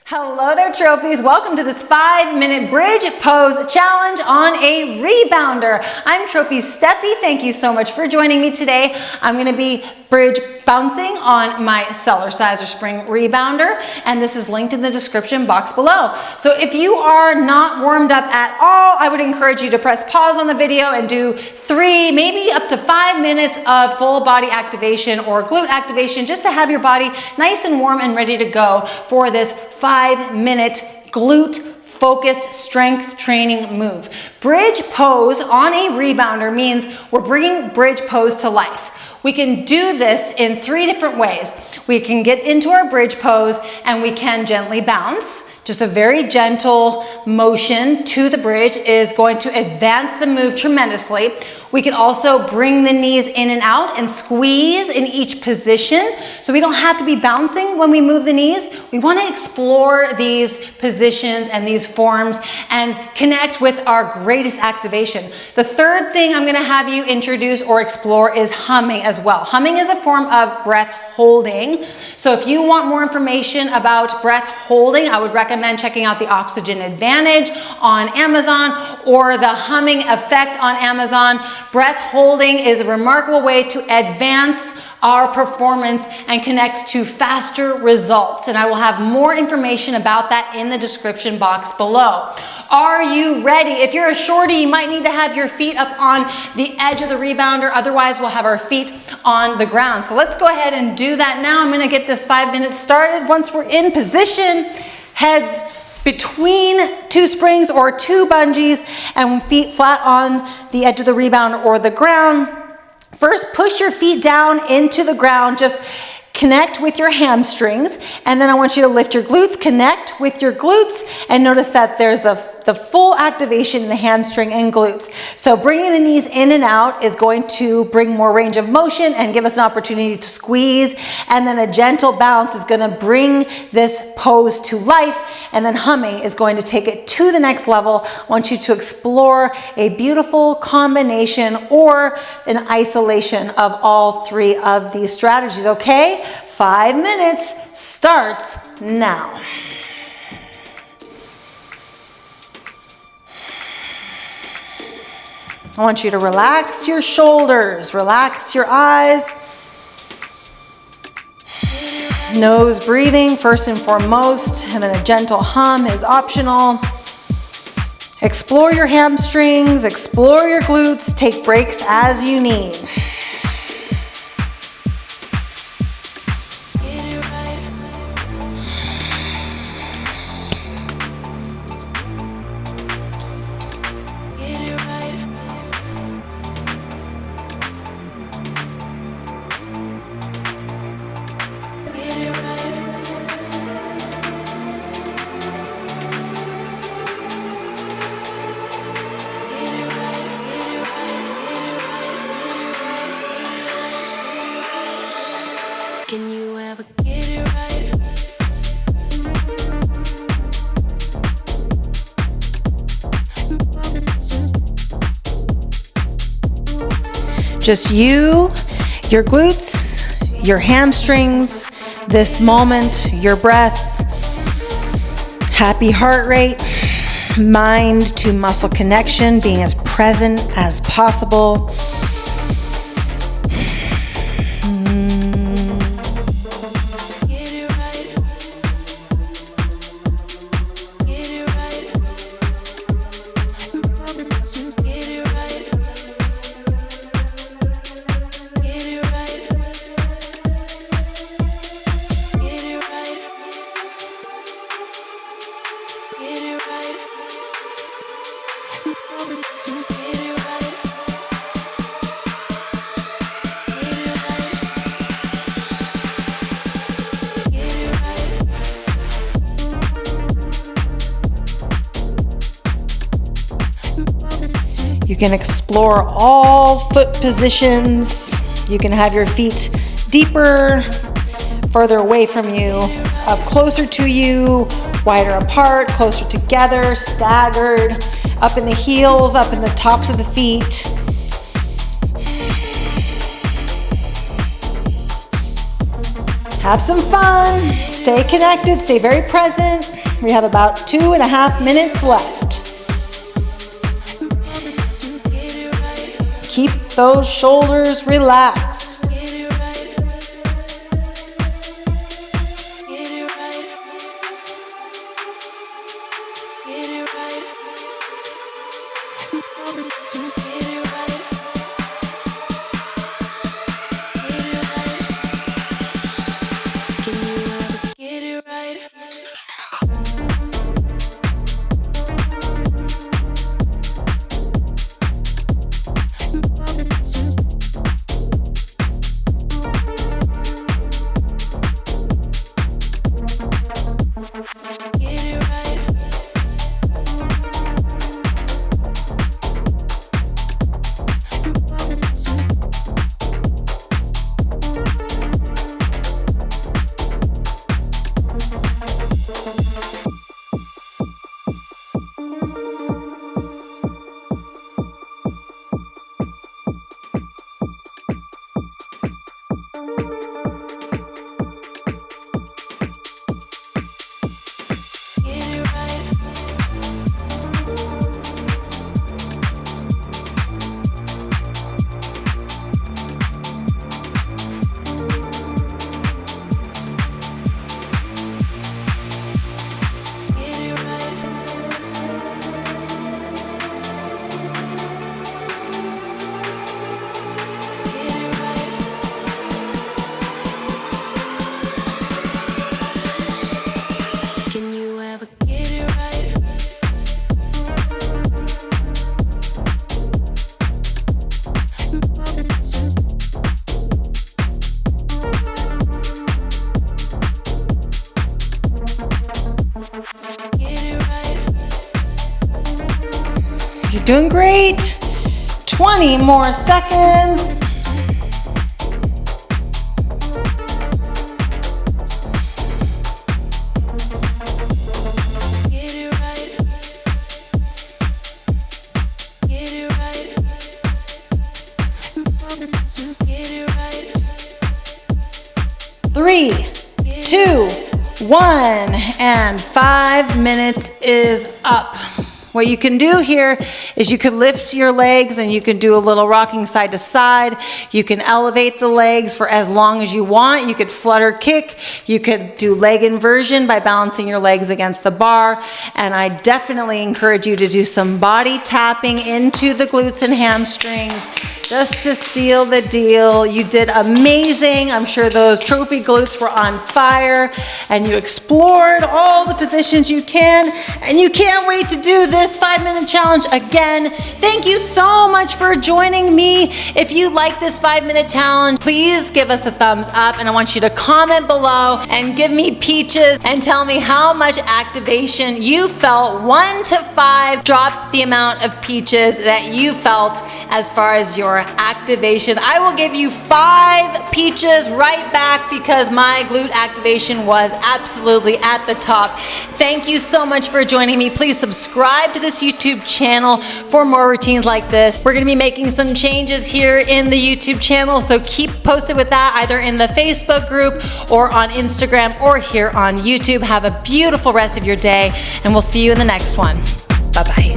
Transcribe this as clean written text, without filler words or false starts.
Hello there, trophies. Welcome to this 5-minute bridge pose challenge on a rebounder. I'm Trophy Steffi. Thank you so much for joining me today. I'm going to be bridge bouncing on my cellar sizer spring rebounder, and this is linked in the description box below. So if you are not warmed up at all, I would encourage you to press pause on the video and do 3, maybe up to 5 minutes of full body activation or glute activation, just to have your body nice and warm and ready to go for this 5-minute glute focused strength training move. Bridge pose on a rebounder means we're bringing bridge pose to life. We can do this in 3 different ways. We can get into our bridge pose and we can gently bounce. Just a very gentle motion to the bridge is going to advance the move tremendously. We can also bring the knees in and out and squeeze in each position. So we don't have to be bouncing when we move the knees. We want to explore these positions and these forms and connect with our greatest activation. The third thing I'm going to have you introduce or explore is humming as well. Humming is a form of breath holding. So if you want more information about breath holding, I would recommend checking out the Oxygen Advantage on Amazon or the Humming Effect on Amazon. Breath holding is a remarkable way to advance our performance and connect to faster results. And I will have more information about that in the description box below. Are you ready? If you're a shorty, you might need to have your feet up on the edge of the rebounder. Otherwise, we'll have our feet on the ground. So let's go ahead and do that now. I'm going to get this 5 minutes started. Once we're in position, heads between 2 springs or 2 bungees and feet flat on the edge of the rebounder or the ground. First, push your feet down into the ground. Just connect with your hamstrings, and then I want you to lift your glutes, connect with your glutes, and notice that there's the full activation in the hamstring and glutes. So bringing the knees in and out is going to bring more range of motion and give us an opportunity to squeeze, and then a gentle bounce is going to bring this pose to life, and then humming is going to take it to the next level. I want you to explore a beautiful combination or an isolation of all 3 of these strategies, okay? 5 minutes starts now. I want you to relax your shoulders, relax your eyes. Nose breathing first and foremost, and then a gentle hum is optional. Explore your hamstrings, explore your glutes, take breaks as you need. Can you ever get it right? Just you, your glutes, your hamstrings, this moment, your breath, happy heart rate, mind to muscle connection, being as present as possible. You can explore all foot positions. You can have your feet deeper, further away from you, up closer to you, wider apart, closer together, staggered, up in the heels, up in the tops of the feet. Have some fun, stay connected, stay very present. We have about 2.5 minutes left. Keep those shoulders relaxed. You're doing great. 20 more seconds. Three, 2, 1, and 5 minutes is up. What you can do here is you can lift your legs and you can do a little rocking side to side. You can elevate the legs for as long as you want. You could flutter kick. You could do leg inversion by balancing your legs against the bar. And I definitely encourage you to do some body tapping into the glutes and hamstrings just to seal the deal. You did amazing. I'm sure those trophy glutes were on fire and you explored all the positions you can, and you can't wait to do this 5-minute challenge again. Thank you so much for joining me. If you like this 5-minute challenge, please give us a thumbs up, and I want you to comment below and give me peaches and tell me how much activation you felt. 1 to 5, drop the amount of peaches that you felt as far as your activation. I will give you 5 peaches right back because my glute activation was absolutely at the top. Thank you so much for joining me. Please subscribe to this YouTube channel for more routines like this. We're going to be making some changes here in the YouTube channel, so keep posted with that either in the Facebook group or on Instagram or here on YouTube. Have a beautiful rest of your day, and we'll see you in the next one. Bye-bye.